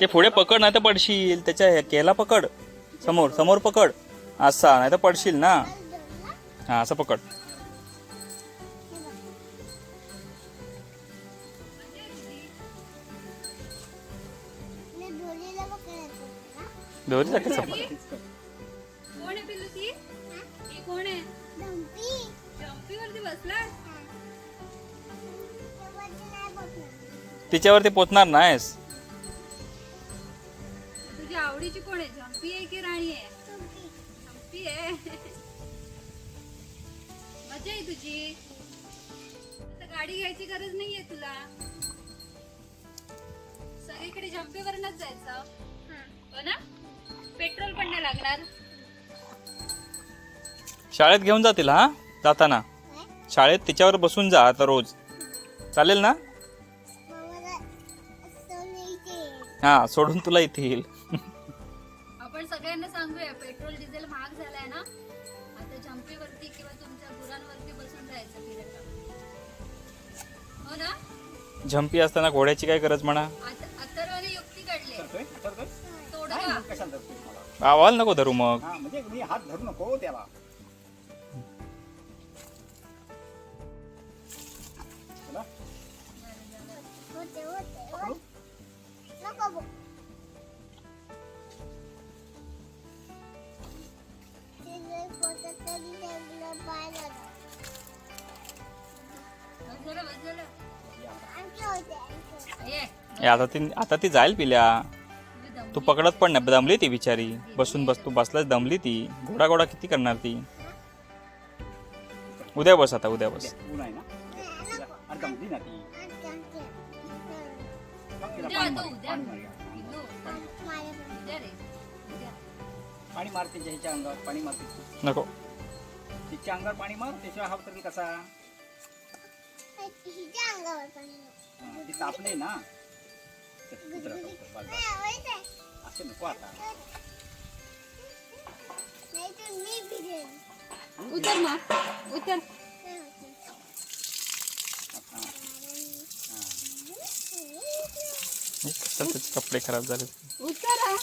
ते पुढे पकड नाही तर पडशील. त्याच्या केला पकड, समोर समोर पकड असा, नाही तर पडशील ना. हा असं पकड. दोरी सारखी चपड. कोण आहे पिल्लू ती? ही कोण आहे? जंपी वरती बसला. तिच्यावरती पोचणार नाहीस. तुझ्या आवडीची कोण आहे? जंपी आहे की राणी आहे? जंपी आहे. मजा आहे तुझी. आता गाडी घ्यायची गरज नाहीये तुला. सगळीकडे जंपीवरनच जायचं. हो ना? पेट्रोल पण नाही लागणार. शाळेत घेऊन जातील हा जाताना. शाळेत तिच्यावर बसून जा आता रोज. चालेल ना? हा सोडून तुला येतील. आपण सगळ्यांना सांगूया पेट्रोल डिझेल महाग झालाय ना. आता जंपीवरती किंवा तुमच्या गुरांवरती बसून जायचं फिरायला. हो ना? झंपी असताना घोड्याची काय गरज म्हणा. अथर्वने युक्ती काढली. तोडगा. आवाज नको धरू मग. म्हणजे मी हात धरू नको त्याला. आता ती जाईल पिल्या. तू पकडत पण नाही. दमली ती बिचारी. बसून तू बसलाच दमली ती. घोडा घोडा किती करणार ती. उद्या बस आता उद्या बस. पाणी मार त्याच्या ह्याच्या अंगावर. पाणी मार नको. तिच्या अंगावर पाणी मार. त्याशिवाय हा उतरेल कसा. ती तापले ना. असे नको आता. उतर मग उतर. कपडे खराब झाले. उतर.